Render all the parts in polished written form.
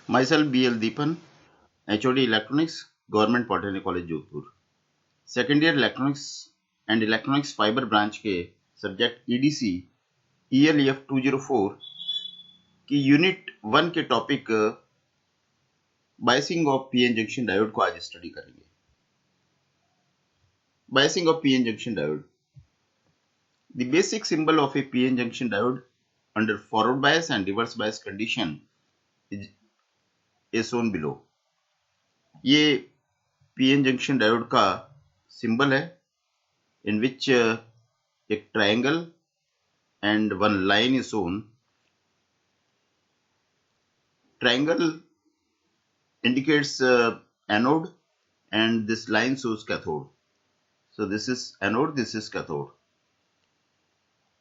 Myself BL Deepan, HOD Electronics, Government Polytechnic College Jodhpur. Second year electronics and electronics fibre branch के subject EDC ELEF 204 की unit 1 के topic biasing of PN junction diode को आज study करेंगे. Biasing of PN junction diode. The basic symbol of A PN junction diode under forward bias and reverse bias condition is shown below. ये PN junction diode का symbol है in which a triangle and one line is shown. Triangle indicates anode and this line shows cathode. So this is anode, this is cathode.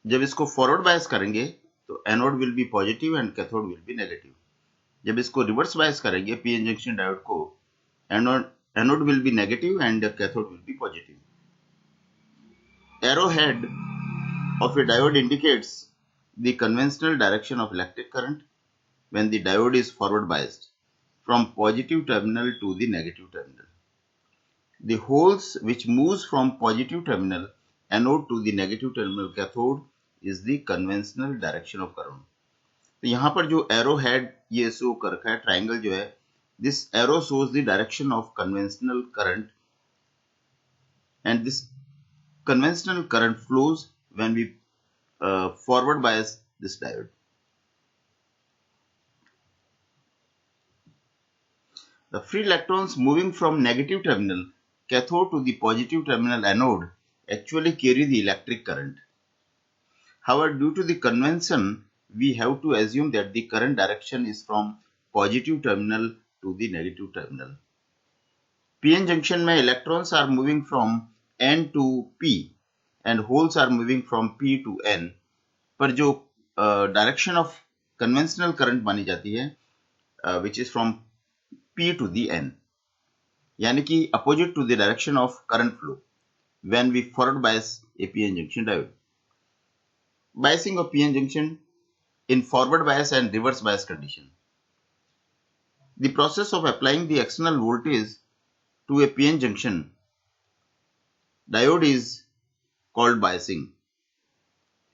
जब इसको forward bias करेंगे तो anode will be positive and cathode will be negative. जब इसको reverse bias करेंगे PN junction diode को, anode will be negative and cathode will be positive. Arrowhead of a diode indicates the conventional direction of electric current when the diode is forward biased from positive terminal to the negative terminal. The holes which moves from positive terminal anode to the negative terminal cathode is the conventional direction of current. तो यहाँ पर जो arrowhead ये show कर रखा है, triangle जो है, this arrow shows the direction of conventional current and this conventional current flows when we forward bias this diode. The free electrons moving from negative terminal cathode to the positive terminal anode actually carry the electric current. However, due to the convention, we have to assume that the current direction is from positive terminal to the negative terminal. PN junction में electrons are moving from N to P and holes are moving from P to N, पर जो direction of conventional current मानी जाती है which is from P to the N, यानी कि opposite to the direction of current flow when we forward bias a PN junction diode. Biasing of PN junction in forward bias and reverse bias condition. The process of applying the external voltage to a PN junction diode is called biasing.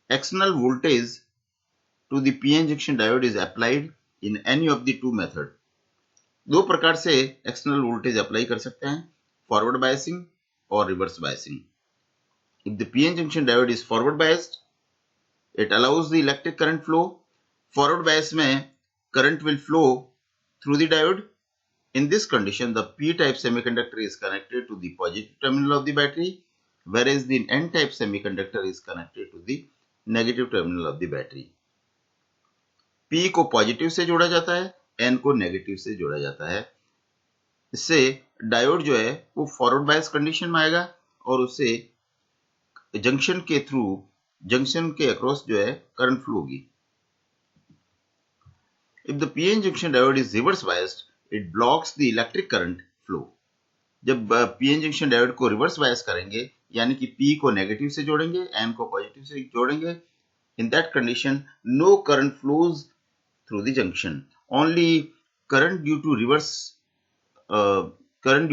External voltage to the PN junction diode is applied in any of the two methods. दो प्रकार से external voltage apply कर सकते हैं, forward biasing और reverse biasing. If the PN junction diode is forward biased, it allows the electric current flow. Forward bias में current will flow through the diode. In this condition, the P-type semiconductor is connected to the positive terminal of the battery, whereas the N-type semiconductor is connected to the negative terminal of the battery. P को positive से जोड़ा जाता है, N को negative से जोड़ा जाता है. इससे डायोड जो है वो फॉरवर्ड बायस कंडीशन में आएगा और उससे जंक्शन के थ्रू, जंक्शन के अक्रॉस जो है करंट फ्लो होगी. If the PN junction diode is reverse biased, it blocks the electric current flow. जब PN junction diode को reverse bias करेंगे, यानी कि P को नेगेटिव से जोड़ेंगे, N को पॉजिटिव से जोड़ेंगे, in that condition no current flows through the junction. Only current due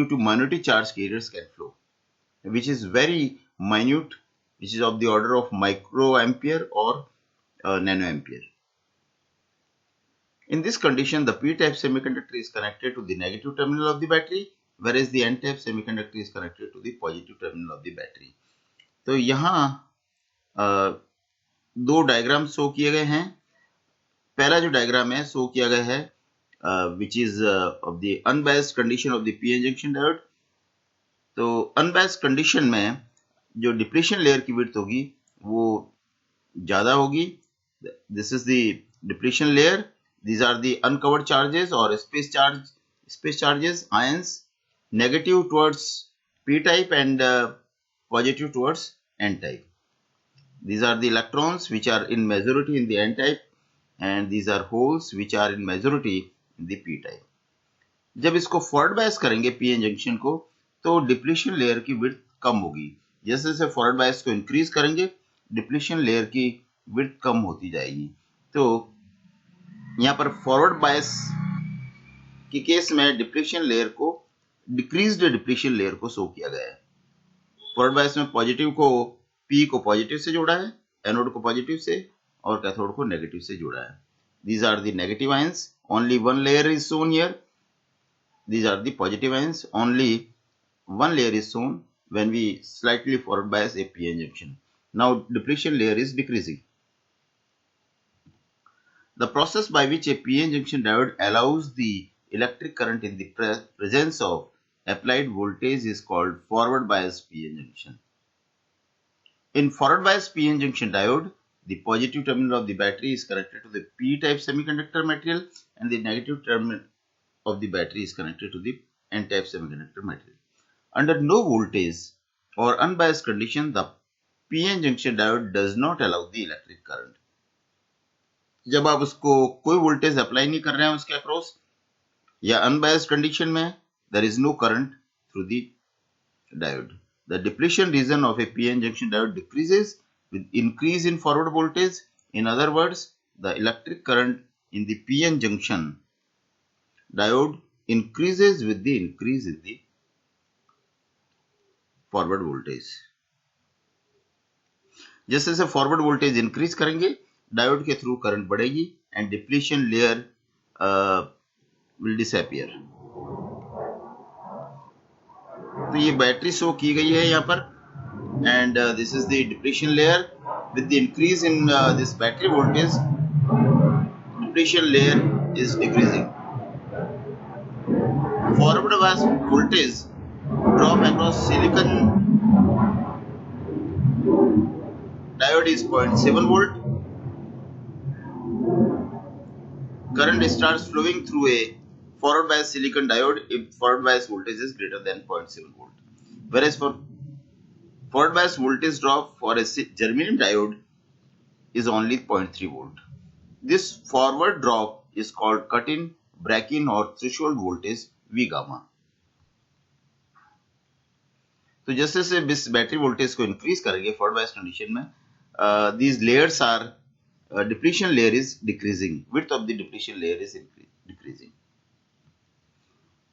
to minority charge carriers can flow, which is very minute, which is of the order of microampere or nanoampere. In this condition, the P-type semiconductor is connected to the negative terminal of the battery, whereas the N-type semiconductor is connected to the positive terminal of the battery. तो यहाँ दो diagram show किए गए हैं. पहला जो diagram है show किया गया है which is of the unbiased condition of the PN junction diode. तो unbiased condition में जो डिप्लीशन लेयर की विड्थ होगी वो ज्यादा होगी. This is the depletion layer. These are the uncovered charges or space charges, ions, negative towards P-type and positive towards N-type. These are the electrons which are in majority in the N-type and these are holes which are in majority in the P-type. जब इसको forward bias करेंगे PN junction को तो depletion layer की width कम होगी. जैसे जैसे forward bias को इंक्रीज करेंगे डिप्लीशन लेयर की विड्थ कम होती जाएगी. तो यहाँ पर फॉरवर्ड बायस के केस में डिप्लीशन लेयर को डिक्रीज्ड डिप्लीशन लेयर को शो किया गया है। फॉरवर्ड बायस में पॉजिटिव को P को पॉजिटिव से जोड़ा है, एनोड को पॉजिटिव से और कैथोड को नेगेटिव से जोड़ा है। These are the negative ions. Only one layer is shown here. These are the positive ions. Only one layer is shown when we slightly forward bias a PN junction. Now depletion layer is decreasing. The process by which a PN junction diode allows the electric current in the presence of applied voltage is called forward bias PN junction. In forward bias PN junction diode, the positive terminal of the battery is connected to the P-type semiconductor material and the negative terminal of the battery is connected to the N-type semiconductor material. Under no voltage or unbiased condition, the PN junction diode does not allow the electric current. जब आप उसको कोई voltage apply नहीं कर रहे हैं उसके across या अनबायस्ड कंडीशन में, there is no current through the diode. The depletion region of a PN junction diode decreases with increase in forward voltage. In other words, the electric current in the PN junction diode increases with the increase in the forward voltage. जैसे जैसे forward voltage increase करेंगे diode के through current बढ़ेगी and depletion layer will disappear. तो ये battery show की गई है यहाँ पर and this is the depletion layer with the increase in this battery voltage depletion layer is decreasing. Forward bias voltage drop across silicon diode is 0.7 volt. Current starts flowing through a forward bias silicon diode if forward bias voltage is greater than 0.7 volt. Whereas for forward bias voltage drop for a germanium diode is only 0.3 volt. This forward drop is called cut-in, break-in or threshold voltage V gamma. तो जैसे से इस battery voltage को increase करेंगे forward bias condition में, these layers are depletion layer is decreasing, width of the depletion layer is decreasing.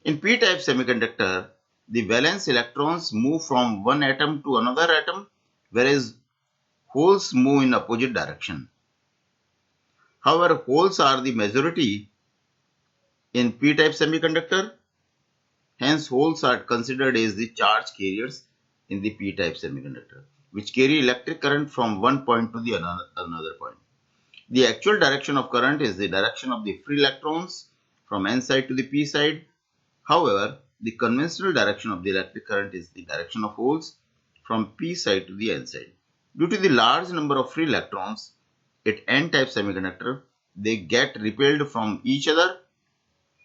In p-type semiconductor, the valence electrons move from one atom to another atom, whereas holes move in opposite direction. However, holes are the majority in p-type semiconductor. Hence, holes are considered as the charge carriers in the p-type semiconductor, which carry electric current from one point to the another point. The actual direction of current is the direction of the free electrons from n side to the p side. However, the conventional direction of the electric current is the direction of holes from p side to the n side. Due to the large number of free electrons at n-type semiconductor, they get repelled from each other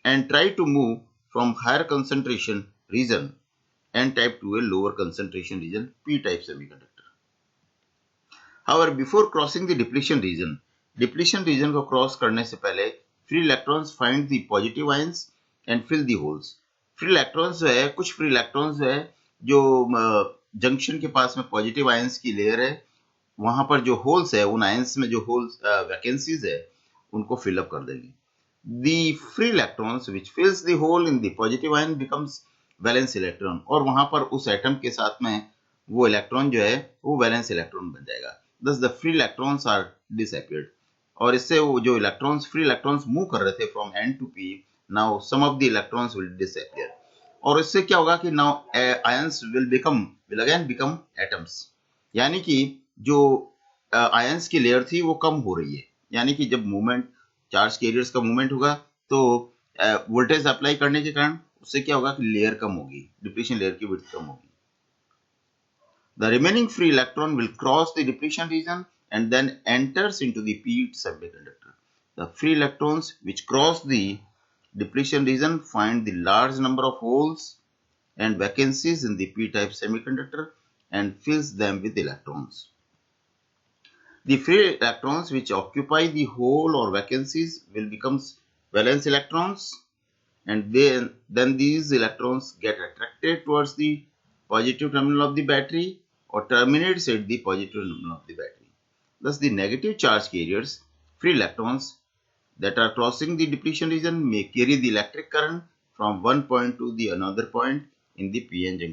and try to move from higher concentration region n-type to a lower concentration region p-type semiconductor. However, before crossing the depletion region को cross करने से पहले free electrons find the positive ions and fill the holes. Free electrons जो है, कुछ free electrons जो है जो जंक्शन के पास में पॉजिटिव आयंस की लेयर है, वहां पर जो होल्स है उन आयंस में जो होल्स वैकेंसीज है उनको फिलअप कर देंगे। The free electrons which fills the hole in the positive ion becomes valence electron और वहां पर उस एटम के साथ में वो इलेक्ट्रॉन जो है वो वैलेंस इलेक्ट्रॉन बन जाएगा। Thus the free electrons are disappeared और इससे वो जो इलेक्ट्रॉन्स फ्री इलेक्ट्रॉन्स मूव कर रहे थे from n to p, now some of the electrons will disappear और इससे क्या होगा कि now ions will again become atoms, यानी कि जो आयंस की लेयर थी वो कम हो रही है। यानी कि जब मूवमेंट चार्ज कैरियर्स का मूवमेंट होगा तो वोल्टेज अप्लाई करने के कारण उससे क्या होगा कि लेयर कम होगी, डिप्लीशन लेयर की विड्थ कम होगी। The remaining free electron will cross the depletion region and then enters into the p semiconductor. The free electrons which cross the depletion region find the large number of holes and vacancies in the p-type semiconductor and fills them with electrons. The free electrons which occupy the hole or vacancies will become valence electrons and then these electrons get attracted towards the positive terminal of the battery or terminates at the positive terminal of the battery. Thus the negative charge carriers, free electrons, that are crossing the depletion region may carry the electric current from one point to the another point in the PN junction.